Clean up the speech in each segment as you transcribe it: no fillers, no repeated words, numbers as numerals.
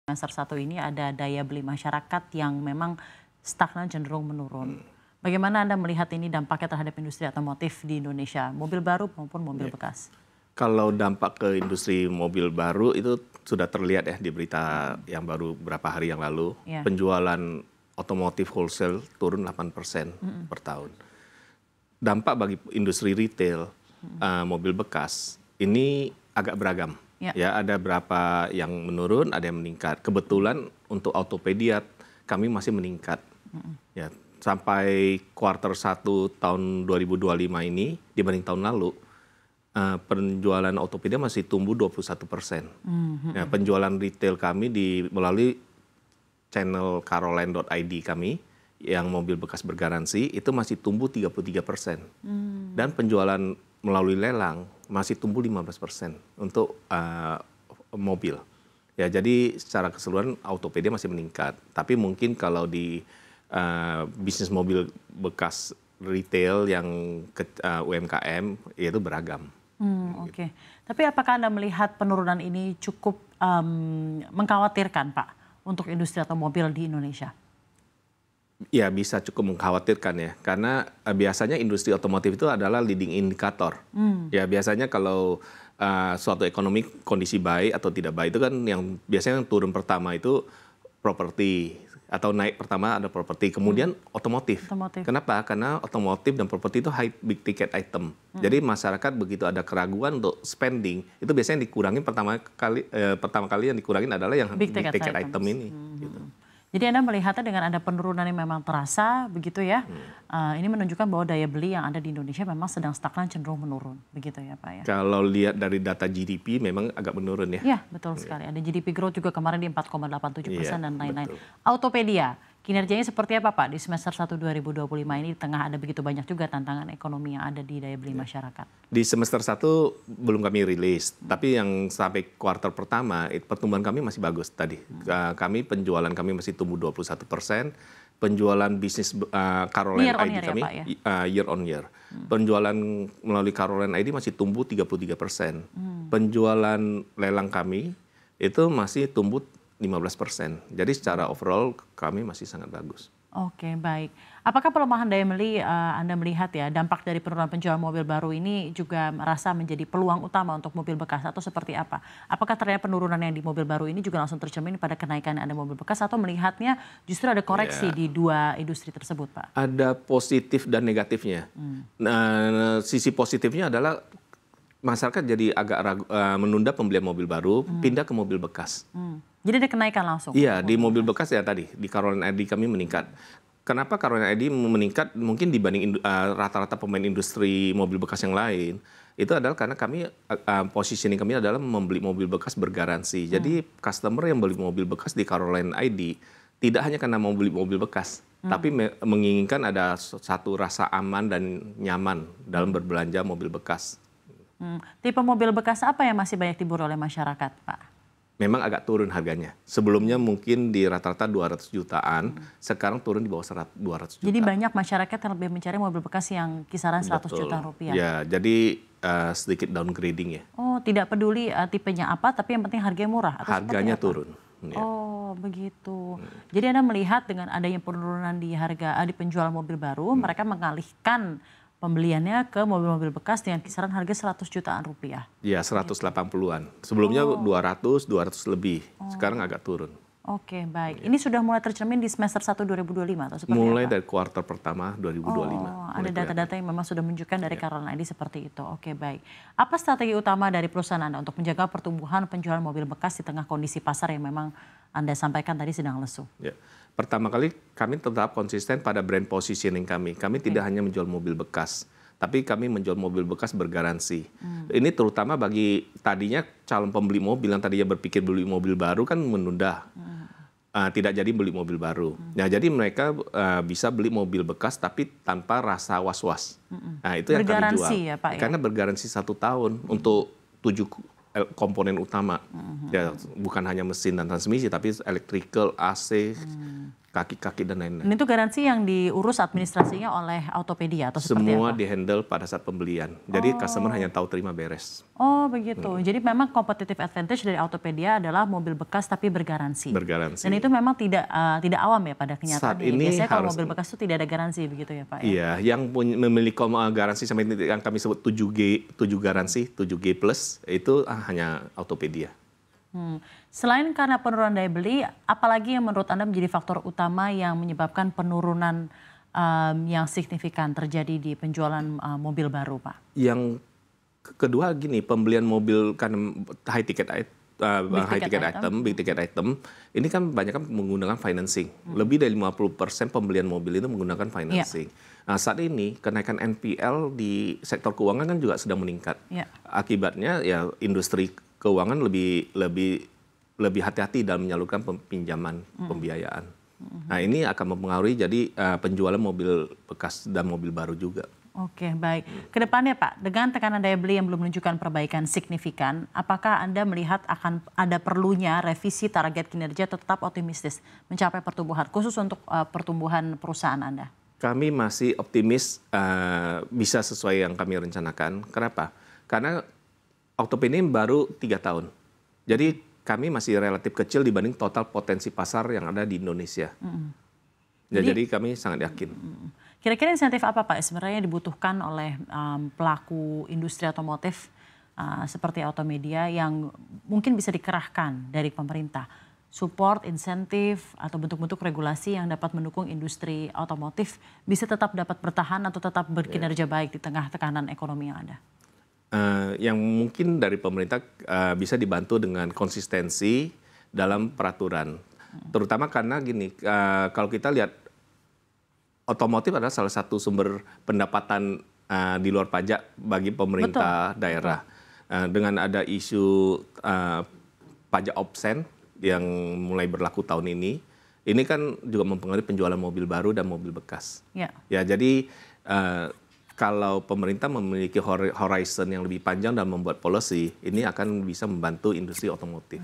Semester 1 ini ada daya beli masyarakat yang memang stagnan cenderung menurun. Bagaimana Anda melihat ini dampaknya terhadap industri otomotif di Indonesia, mobil baru maupun mobil bekas? Kalau dampak ke industri mobil baru itu sudah terlihat ya di berita yang baru beberapa hari yang lalu. Ya. Penjualan otomotif wholesale turun 8% per tahun. Dampak bagi industri retail mobil bekas ini agak beragam. Ya, ada berapa yang menurun, ada yang meningkat. Kebetulan untuk Autopedia kami masih meningkat. Ya, sampai kuartal 1 tahun 2025 ini dibanding tahun lalu, penjualan Autopedia masih tumbuh 21%. Ya, penjualan retail kami melalui channel caroline.id kami yang mobil bekas bergaransi itu masih tumbuh 33%. Dan penjualan melalui lelang masih tumbuh 15% untuk mobil. Ya, jadi secara keseluruhan Autopedia masih meningkat. Tapi mungkin kalau di bisnis mobil bekas retail yang UMKM itu beragam. Oke. Tapi apakah Anda melihat penurunan ini cukup mengkhawatirkan, Pak, untuk industri otomobil di Indonesia? Ya, bisa cukup mengkhawatirkan ya, karena biasanya industri otomotif itu adalah leading indikator. Ya, biasanya kalau suatu ekonomi kondisi baik atau tidak baik itu kan yang biasanya yang turun pertama itu properti, atau naik pertama ada properti, kemudian otomotif. Kenapa? Karena otomotif dan properti itu high big ticket item. Jadi masyarakat begitu ada keraguan untuk spending, itu biasanya dikurangin pertama kali yang dikurangin adalah yang big ticket item ini. Gitu. Jadi Anda melihatnya dengan ada penurunan yang memang terasa, begitu ya, ini menunjukkan bahwa daya beli yang ada di Indonesia memang sedang stagnan cenderung menurun, begitu ya Pak ya? Kalau lihat dari data GDP memang agak menurun ya. Iya, betul sekali. Ada GDP growth juga kemarin di 4,87% dan lain-lain. Autopedia, kinerjanya seperti apa Pak di semester 1 2025 ini di tengah ada begitu banyak juga tantangan ekonomi yang ada di daya beli masyarakat? Di semester 1 belum kami rilis, tapi yang sampai kuartal pertama pertumbuhan kami masih bagus tadi. Penjualan kami masih tumbuh 21%, penjualan bisnis Caroline ID kami year on year. Penjualan melalui Caroline ID masih tumbuh 33%. Penjualan lelang kami itu masih tumbuh 15%. Jadi secara overall kami masih sangat bagus. Oke, baik. Apakah pelemahan daya beli Anda melihat ya dampak dari penurunan penjualan mobil baru ini juga merasa menjadi peluang utama untuk mobil bekas atau seperti apa? Apakah ternyata penurunan yang di mobil baru ini juga langsung tercermin pada kenaikan ada mobil bekas atau melihatnya justru ada koreksi di dua industri tersebut, Pak? Ada positif dan negatifnya. Nah, sisi positifnya adalah masyarakat jadi agak menunda pembelian mobil baru, pindah ke mobil bekas. Jadi ada kenaikan langsung? Iya, di mobil bekas ya tadi, di Caroline ID kami meningkat. Kenapa Caroline ID meningkat mungkin dibanding rata-rata pemain industri mobil bekas yang lain? Itu adalah karena kami, positioning kami adalah membeli mobil bekas bergaransi. Jadi customer yang beli mobil bekas di Caroline ID, tidak hanya karena mau beli mobil bekas, tapi menginginkan ada satu rasa aman dan nyaman dalam berbelanja mobil bekas. Tipe mobil bekas apa yang masih banyak diburu oleh masyarakat, Pak? Memang agak turun harganya. Sebelumnya mungkin di rata-rata 200 jutaan, sekarang turun di bawah 200 juta. Jadi banyak masyarakat yang lebih mencari mobil bekas yang kisaran 100 juta rupiah. Ya, jadi sedikit downgrading ya. Oh, tidak peduli tipenya apa, tapi yang penting harganya murah? Atau harganya turun. Ya. Oh, begitu. Jadi Anda melihat dengan adanya penurunan di harga di penjualan mobil baru, mereka mengalihkan pembeliannya ke mobil-mobil bekas dengan kisaran harga 100 jutaan rupiah. Iya, 180-an. Sebelumnya 200 lebih. Sekarang agak turun. Oke, baik. Ini sudah mulai tercermin di semester 1 2025 atau seperti mulai apa? Dari kuartal pertama 2025. Ada data-data yang memang sudah menunjukkan dari Caroline ID seperti itu. Oke, baik. Apa strategi utama dari perusahaan Anda untuk menjaga pertumbuhan penjualan mobil bekas di tengah kondisi pasar yang memang Anda sampaikan tadi sedang lesu? Ya. Pertama kali kami tetap konsisten pada brand positioning kami. Kami tidak hanya menjual mobil bekas, tapi kami menjual mobil bekas bergaransi. Ini terutama bagi tadinya calon pembeli mobil yang tadinya berpikir beli mobil baru kan menunda. Tidak jadi beli mobil baru. Nah, jadi mereka bisa beli mobil bekas tapi tanpa rasa was-was. Nah, itu yang kami jual. Ya, Pak, karena bergaransi 1 tahun untuk 7 komponen utama. Ya, bukan hanya mesin dan transmisi, tapi electrical, AC, kaki-kaki dan lain-lain. Dan itu garansi yang diurus administrasinya oleh Autopedia atau seperti Semua apa? di-handle pada saat pembelian. Jadi customer hanya tahu terima beres. Oh begitu. Jadi memang competitive advantage dari Autopedia adalah mobil bekas tapi bergaransi. Bergaransi. Dan itu memang tidak awam ya pada kenyataannya. Saat ini Biasanya kalau harus, mobil bekas itu tidak ada garansi begitu ya Pak? Ya? Iya, yang memiliki garansi sampai yang kami sebut 7G, 7 garansi, 7G plus itu hanya Autopedia. Selain karena penurunan daya beli, apalagi yang menurut Anda menjadi faktor utama yang menyebabkan penurunan yang signifikan terjadi di penjualan mobil baru, Pak? Yang kedua gini, pembelian mobil kan high ticket item, big ticket item, ini kan banyak kan menggunakan financing. Lebih dari 50% pembelian mobil itu menggunakan financing. Nah, saat ini kenaikan NPL di sektor keuangan kan juga sedang meningkat. Akibatnya ya industri keuangan lebih hati-hati dalam menyalurkan pinjaman pembiayaan. Nah, ini akan mempengaruhi jadi penjualan mobil bekas dan mobil baru juga. Oke, baik. Kedepannya Pak, dengan tekanan daya beli yang belum menunjukkan perbaikan signifikan, apakah Anda melihat akan ada perlunya revisi target kinerja atau tetap optimistis mencapai pertumbuhan, khusus untuk pertumbuhan perusahaan Anda? Kami masih optimis bisa sesuai yang kami rencanakan. Kenapa? Karena Autopedia ini baru 3 tahun. Jadi kami masih relatif kecil dibanding total potensi pasar yang ada di Indonesia. Jadi kami sangat yakin. Kira-kira insentif apa Pak sebenarnya dibutuhkan oleh pelaku industri otomotif seperti Automedia yang mungkin bisa dikerahkan dari pemerintah? Support, insentif, atau bentuk-bentuk regulasi yang dapat mendukung industri otomotif bisa tetap dapat bertahan atau tetap berkinerja baik di tengah tekanan ekonomi yang ada? Yang mungkin dari pemerintah bisa dibantu dengan konsistensi dalam peraturan. Terutama karena gini, kalau kita lihat otomotif adalah salah satu sumber pendapatan di luar pajak bagi pemerintah daerah. Dengan ada isu pajak obsen yang mulai berlaku tahun ini kan juga mempengaruhi penjualan mobil baru dan mobil bekas. Ya, jadi kalau pemerintah memiliki horizon yang lebih panjang dan membuat policy, ini akan bisa membantu industri otomotif.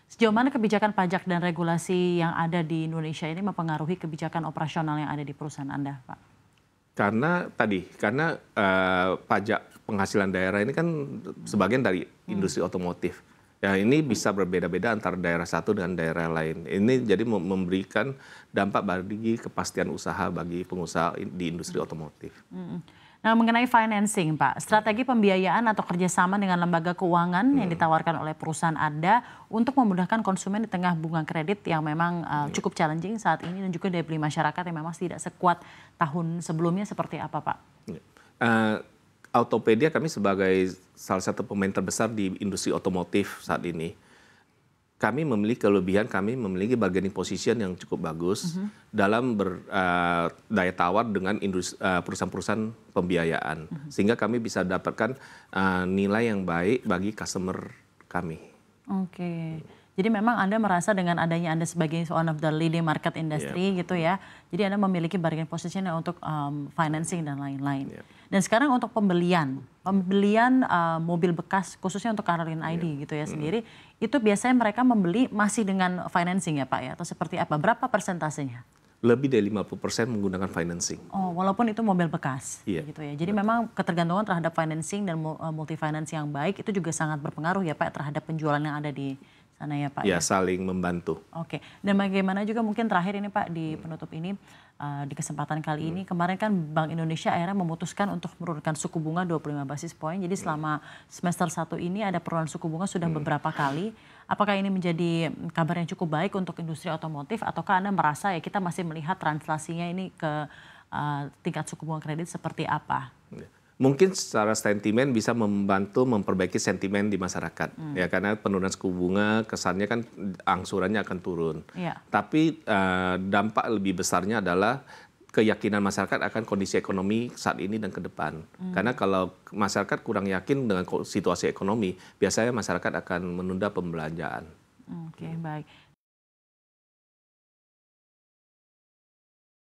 Sejauh mana kebijakan pajak dan regulasi yang ada di Indonesia ini mempengaruhi kebijakan operasional yang ada di perusahaan Anda, Pak? Karena pajak penghasilan daerah ini kan sebagian dari industri otomotif. Ya, ini bisa berbeda-beda antara daerah satu dengan daerah lain. Ini jadi memberikan dampak bagi kepastian usaha bagi pengusaha di industri otomotif. Nah, mengenai financing, Pak, strategi pembiayaan atau kerjasama dengan lembaga keuangan yang ditawarkan oleh perusahaan Anda untuk memudahkan konsumen di tengah bunga kredit yang memang cukup challenging saat ini dan juga daya beli masyarakat yang memang tidak sekuat tahun sebelumnya seperti apa, Pak? Autopedia kami sebagai salah satu pemain terbesar di industri otomotif saat ini. Kami memiliki kelebihan, kami memiliki bargaining position yang cukup bagus dalam berdaya tawar dengan perusahaan-perusahaan pembiayaan. Sehingga kami bisa dapatkan nilai yang baik bagi customer kami. Oke. Jadi memang Anda merasa dengan adanya Anda sebagai one of the leading market industry gitu ya. Jadi Anda memiliki bargaining position untuk financing dan lain-lain. Dan sekarang untuk pembelian mobil bekas khususnya untuk Caroline ID gitu ya sendiri, itu biasanya mereka membeli masih dengan financing ya Pak ya, atau seperti apa? Berapa persentasenya? Lebih dari 50% menggunakan financing. Oh, walaupun itu mobil bekas gitu ya. Jadi memang ketergantungan terhadap financing dan multi finance yang baik itu juga sangat berpengaruh ya Pak terhadap penjualan yang ada di sana ya Pak? Ya, saling membantu. Oke, dan bagaimana juga mungkin terakhir ini Pak di penutup ini, di kesempatan kali ini, kemarin kan Bank Indonesia akhirnya memutuskan untuk menurunkan suku bunga 25 basis poin, jadi selama semester 1 ini ada penurunan suku bunga sudah beberapa kali. Apakah ini menjadi kabar yang cukup baik untuk industri otomotif, ataukah Anda merasa ya kita masih melihat translasinya ini ke tingkat suku bunga kredit seperti apa? Mungkin secara sentimen bisa membantu memperbaiki sentimen di masyarakat ya, karena penurunan suku bunga kesannya kan angsurannya akan turun. Tapi dampak lebih besarnya adalah keyakinan masyarakat akan kondisi ekonomi saat ini dan ke depan. Karena kalau masyarakat kurang yakin dengan situasi ekonomi, biasanya masyarakat akan menunda pembelanjaan. Oke, baik.